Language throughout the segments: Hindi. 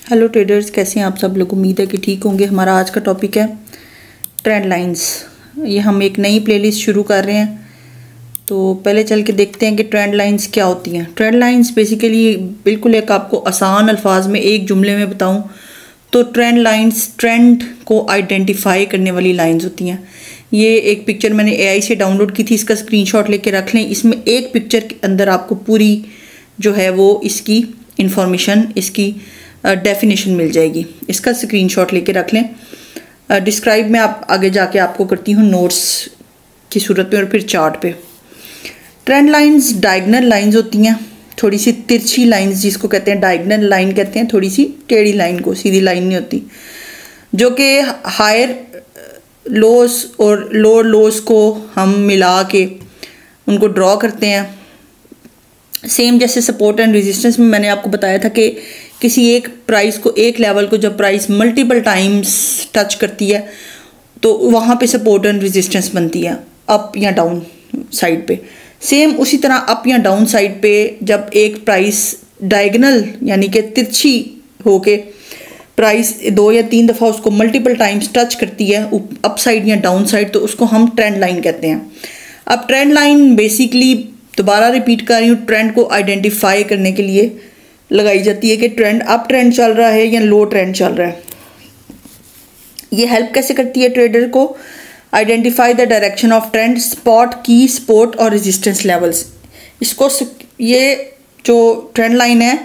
हेलो ट्रेडर्स, कैसे हैं आप सब लोग। उम्मीद है कि ठीक होंगे। हमारा आज का टॉपिक है ट्रेंड लाइंस। ये हम एक नई प्लेलिस्ट शुरू कर रहे हैं, तो पहले चल के देखते हैं कि ट्रेंड लाइंस क्या होती हैं। ट्रेंड लाइंस बेसिकली बिल्कुल एक आपको आसान अल्फाज में एक जुमले में बताऊं तो ट्रेंड लाइंस ट्रेंड को आइडेंटिफाई करने वाली लाइंस होती हैं। ये एक पिक्चर मैंने AI से डाउनलोड की थी, इसका स्क्रीनशॉट लेके रख लें। इसमें एक पिक्चर के अंदर आपको पूरी जो है वो इसकी इंफॉर्मेशन, इसकी डेफिनेशन मिल जाएगी। इसका स्क्रीनशॉट लेके रख लें। डिस्क्राइब में आप आगे जाके आपको करती हूँ नोट्स की सूरत में और फिर चार्ट पे। ट्रेंड लाइंस डायगनल लाइंस होती हैं, थोड़ी सी तिरछी लाइंस जिसको कहते हैं डायगनल लाइन कहते हैं, थोड़ी सी टेढ़ी लाइन को, सीधी लाइन नहीं होती, जो कि हायर लोस और लोअर लोस को हम मिला के उनको ड्रॉ करते हैं। सेम जैसे सपोर्ट एंड रेजिस्टेंस में मैंने आपको बताया था कि किसी एक प्राइस को, एक लेवल को जब प्राइस मल्टीपल टाइम्स टच करती है तो वहाँ पे सपोर्ट एंड रेजिस्टेंस बनती है, अप या डाउन साइड पे। सेम उसी तरह अप या डाउन साइड पे जब एक प्राइस डायगनल यानी कि तिरछी होके प्राइस 2 या 3 दफ़ा उसको मल्टीपल टाइम्स टच करती है अप साइड या डाउन साइड, तो उसको हम ट्रेंड लाइन कहते हैं। अब ट्रेंड लाइन बेसिकली, दोबारा रिपीट कर रही हूँ, ट्रेंड को आइडेंटिफाई करने के लिए लगाई जाती है कि ट्रेंड अप ट्रेंड चल रहा है या लो ट्रेंड चल रहा है। ये हेल्प कैसे करती है ट्रेडर को? Identify the direction of trend, spot की सपोर्ट और रेजिस्टेंस लेवल्स। इसको ये जो ट्रेंड लाइन है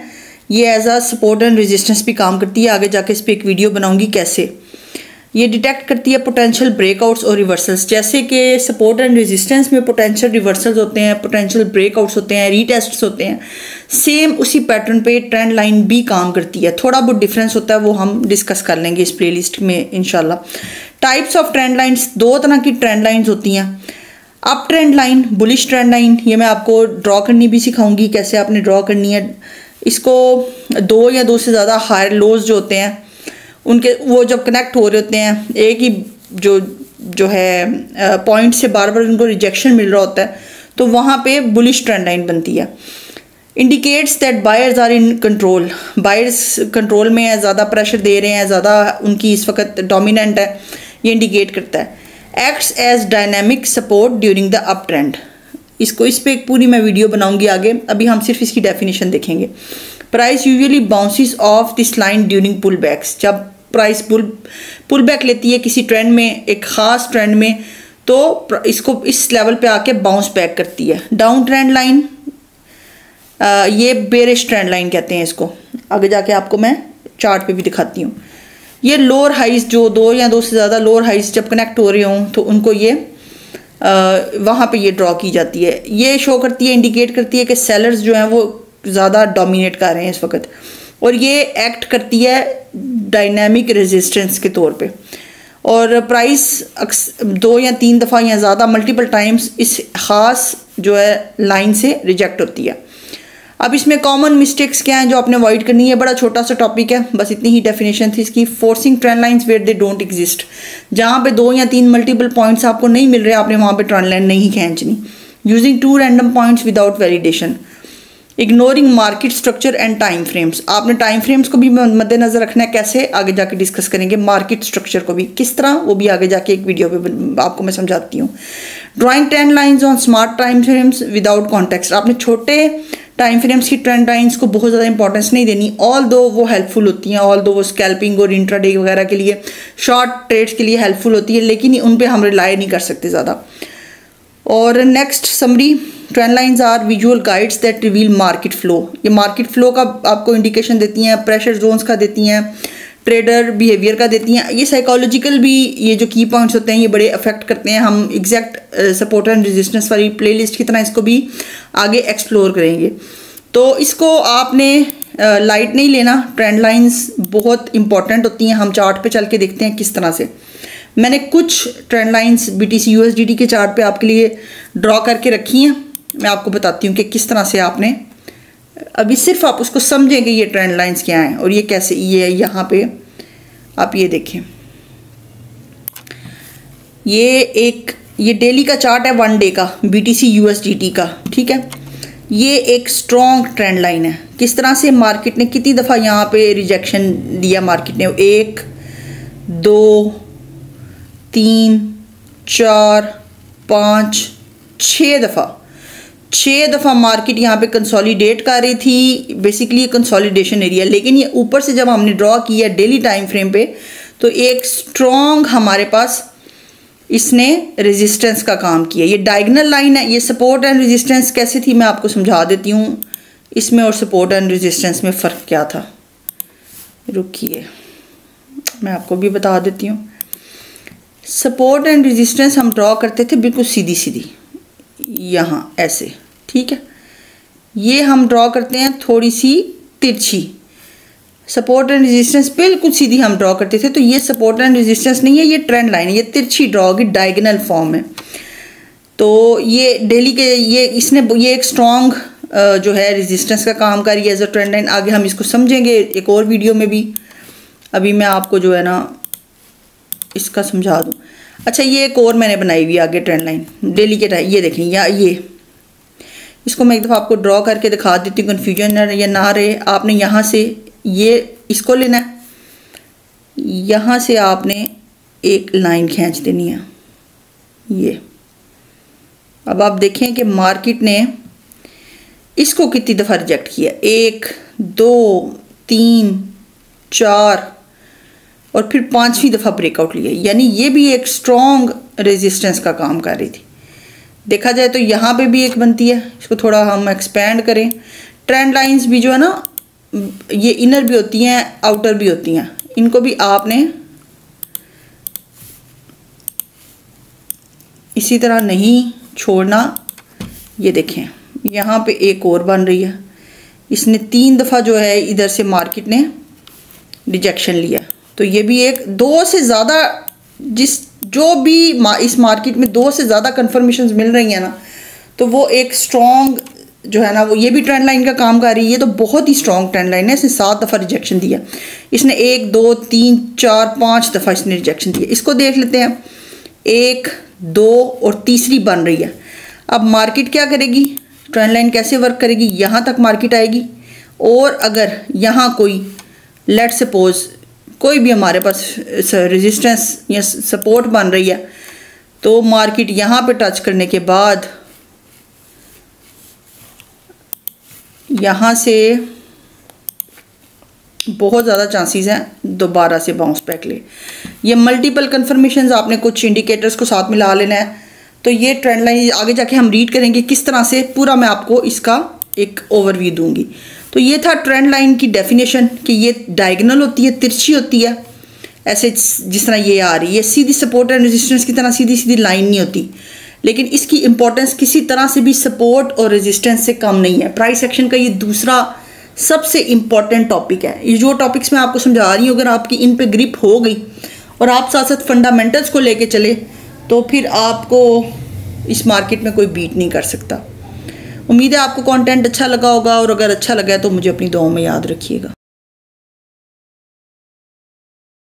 ये as a support and resistance भी काम करती है। आगे जाके इस पर एक वीडियो बनाऊंगी कैसे। ये डिटेक्ट करती है पोटेंशियल ब्रेकआउट्स और रिवर्सल्स, जैसे कि सपोर्ट एंड रेजिस्टेंस में पोटेंशियल रिवर्सल्स होते हैं, पोटेंशियल ब्रेकआउट्स होते हैं, रीटेस्ट्स होते हैं। सेम उसी पैटर्न पे ट्रेंड लाइन भी काम करती है। थोड़ा बहुत डिफरेंस होता है, वो हम डिस्कस कर लेंगे इस प्लेलिस्ट में इंशाल्लाह। टाइप्स ऑफ ट्रेंड लाइंस, 2 तरह की ट्रेंड लाइंस होती हैं। Up trend line, bullish trend line, ये मैं आपको ड्रॉ करनी भी सिखाऊंगी कैसे आपने ड्रॉ करनी है। इसको 2 या 2 से ज़्यादा हायर लोज जो होते हैं उनके, वो जब कनेक्ट हो रहे होते हैं, एक ही जो है पॉइंट से बार बार उनको रिजेक्शन मिल रहा होता है, तो वहाँ पे बुलिश ट्रेंड लाइन बनती है। Indicates that buyers are in control, buyers control में है, ज़्यादा प्रेशर दे रहे हैं, ज़्यादा उनकी इस वक्त डोमिनेंट है, ये इंडिकेट करता है। Acts as dynamic support during the up trend. इसको, इस पर एक पूरी मैं वीडियो बनाऊंगी आगे, अभी हम सिर्फ इसकी डेफिनेशन देखेंगे। Price usually bounces off this line during pull backs, जब प्राइस पुल बैक लेती है किसी ट्रेंड में, एक ख़ास ट्रेंड में, तो इसको इस लेवल पे आके बाउंस बैक करती है। डाउन ट्रेंड लाइन, ये बेरिश ट्रेंड लाइन कहते हैं इसको। आगे जाके आपको मैं चार्ट पे भी दिखाती हूँ। ये लोअर हाइज, जो 2 या 2 से ज़्यादा लोअर हाइज जब कनेक्ट हो रहे हों तो उनको ये वहाँ पे ये ड्रॉ की जाती है। ये शो करती है, इंडिकेट करती है कि सेलर्स जो हैं वो ज़्यादा डोमिनेट कर रहे हैं इस वक्त, और ये एक्ट करती है डायनामिक रेजिस्टेंस के तौर पे। और प्राइस 2 या 3 दफ़ा या ज़्यादा मल्टीपल टाइम्स इस ख़ास जो है लाइन से रिजेक्ट होती है। अब इसमें कॉमन मिस्टेक्स क्या हैं जो आपने अवॉइड करनी है? बड़ा छोटा सा टॉपिक है, बस इतनी ही डेफिनेशन थी इसकी। Forcing trend lines where they don't exist, जहाँ पे 2 या 3 मल्टीपल पॉइंट्स आपको नहीं मिल रहे, आपने वहाँ पे ट्रेंड लाइन नहीं खींचनी। Using 2 random points without validation. Ignoring market structure and time frames, आपने टाइम फ्रेम्स को भी मद्देनजर रखना है। कैसे? आगे जाके डिस्कस करेंगे। मार्केट स्ट्रक्चर को भी किस तरह, वो भी आगे जाके एक वीडियो पे आपको मैं समझाती हूँ। Drawing trend lines on smart time frames without context, आपने छोटे टाइम फ्रेम्स की ट्रेंड लाइंस को बहुत ज़्यादा इंपॉर्टेंस नहीं देनी, ऑल दो वो हेल्पफुल होती हैं, ऑल दो वो स्कैल्पिंग और इंट्राडे वगैरह के लिए, शॉर्ट ट्रेड्स के लिए हेल्पफुल होती है, लेकिन उन पर हम रिलाई नहीं कर सकते ज़्यादा। और next summary, trend lines are visual guides that reveal market flow. ये मार्केट फ्लो का आपको इंडिकेशन देती हैं, प्रेशर जोन्स का देती हैं, ट्रेडर बिहेवियर का देती हैं। ये साइकोलॉजिकल भी, ये जो की पॉइंट्स होते हैं ये बड़े अफेक्ट करते हैं। हम एग्जैक्ट सपोर्ट एंड रेजिस्टेंस वाली प्लेलिस्ट की तरह इसको भी आगे एक्सप्लोर करेंगे। तो इसको आपने लाइट नहीं लेना, ट्रेंड लाइंस बहुत इंपॉर्टेंट होती हैं। हम चार्ट पे चल के देखते हैं किस तरह से। मैंने कुछ ट्रेंड लाइंस BTC USDT के चार्ट पे आपके लिए ड्रॉ करके रखी हैं, मैं आपको बताती हूँ कि किस तरह से आपने, अभी सिर्फ आप उसको समझेंगे ये ट्रेंड लाइंस क्या हैं और ये कैसे, ये यहाँ पे आप ये देखें, ये डेली का चार्ट है, 1 डे का BTC USDT का, ठीक है। ये एक स्ट्रॉन्ग ट्रेंड लाइन है। किस तरह से मार्केट ने कितनी दफ़ा यहाँ पे रिजेक्शन दिया, मार्केट ने 1 2 3 4 5 6 दफ़ा मार्केट यहाँ पे कंसोलिडेट कर रही थी। बेसिकली ये कंसोलिडेशन एरिया, लेकिन ये ऊपर से जब हमने ड्रॉ किया डेली टाइम फ्रेम पे तो एक स्ट्रॉन्ग हमारे पास इसने रेजिस्टेंस का काम किया। ये डायगोनल लाइन है। ये सपोर्ट एंड रेजिस्टेंस कैसे थी मैं आपको समझा देती हूँ। इसमें और सपोर्ट एंड रेजिस्टेंस में फ़र्क क्या था, रुकिए मैं आपको भी बता देती हूँ। सपोर्ट एंड रेजिस्टेंस हम ड्रॉ करते थे बिल्कुल सीधी सीधी यहाँ ऐसे, ठीक है। ये हम ड्रॉ करते हैं थोड़ी सी तिरछी। सपोर्ट एंड रेजिस्टेंस बिल्कुल सीधी हम ड्रॉ करते थे, तो ये सपोर्ट एंड रेजिस्टेंस नहीं है, ये ट्रेंड लाइन है। ये तिरछी ड्रॉ की डायगोनल फॉर्म है। तो ये डेली के ये एक स्ट्रॉन्ग जो है रेजिस्टेंस का काम कर रही है एज अ ट्रेंड लाइन। आगे हम इसको समझेंगे एक और वीडियो में भी। अभी मैं आपको जो है ना इसका समझा दूँ। अच्छा, ये एक और मैंने बनाई हुई आगे ट्रेंड लाइन डेली के टाइम। ये देखें या ये, इसको मैं एक दफ़ा आपको ड्रॉ करके दिखा देती हूँ, कन्फ्यूजन या ना रहे। आपने यहाँ से ये इसको लेना है, यहाँ से आपने एक लाइन खींच देनी है ये। अब आप देखें कि मार्केट ने इसको कितनी दफ़ा रिजेक्ट किया, 1 2 3 4 और फिर 5वीं दफ़ा ब्रेकआउट लिया। यानी ये भी एक स्ट्रॉन्ग रेजिस्टेंस का काम कर रही थी। देखा जाए तो यहाँ पे भी एक बनती है। इसको थोड़ा हम एक्सपेंड करें। ट्रेंड लाइंस भी जो है ना, ये इनर भी होती हैं आउटर भी होती हैं। इनको भी आपने इसी तरह नहीं छोड़ना। ये देखें यहाँ पे एक और बन रही है। इसने 3 दफ़ा जो है इधर से मार्केट ने रिजेक्शन लिया। तो ये भी एक 2 से ज़्यादा जो भी इस मार्केट में 2 से ज़्यादा कन्फर्मेशंस मिल रही हैं ना, तो वो एक स्ट्रॉन्ग जो है ना, वो ये भी ट्रेंड लाइन का काम कर रही है। ये तो बहुत ही स्ट्रॉन्ग ट्रेंड लाइन है। इसने 7 दफ़ा रिजेक्शन दिया। इसने 1 2 3 4 5 दफ़ा इसने रिजेक्शन दिया। इसको देख लेते हैं, 1 2 और तीसरी बन रही है। अब मार्केट क्या करेगी, ट्रेंड लाइन कैसे वर्क करेगी, यहाँ तक मार्केट आएगी। और अगर यहाँ कोई लेट सपोज कोई भी हमारे पास रेजिस्टेंस या सपोर्ट बन रही है, तो मार्केट यहाँ पे टच करने के बाद यहाँ से बहुत ज़्यादा चांसेस हैं दोबारा से बाउंस बैक ले। ये मल्टीपल कन्फर्मेशंस, आपने कुछ इंडिकेटर्स को साथ मिला लेना है। तो ये ट्रेंड लाइन आगे जाके हम रीड करेंगे किस तरह से, पूरा मैं आपको इसका एक ओवरव्यू दूंगी। तो ये था ट्रेंड लाइन की डेफिनेशन कि ये डायगोनल होती है, तिरछी होती है ऐसे जिस तरह ये आ रही है। ये सीधी सपोर्ट एंड रेजिस्टेंस की तरह सीधी सीधी लाइन नहीं होती, लेकिन इसकी इंपॉर्टेंस किसी तरह से भी सपोर्ट और रेजिस्टेंस से कम नहीं है। प्राइस एक्शन का ये दूसरा सबसे इम्पॉर्टेंट टॉपिक है। ये जो टॉपिक्स मैं आपको समझा रही हूँ, अगर आपकी इन पे ग्रिप हो गई और आप साथ साथ फंडामेंटल्स को लेके चले, तो फिर आपको इस मार्केट में कोई बीट नहीं कर सकता। उम्मीद है आपको कंटेंट अच्छा लगा होगा, और अगर अच्छा लगा है तो मुझे अपनी दुआओं में याद रखिएगा।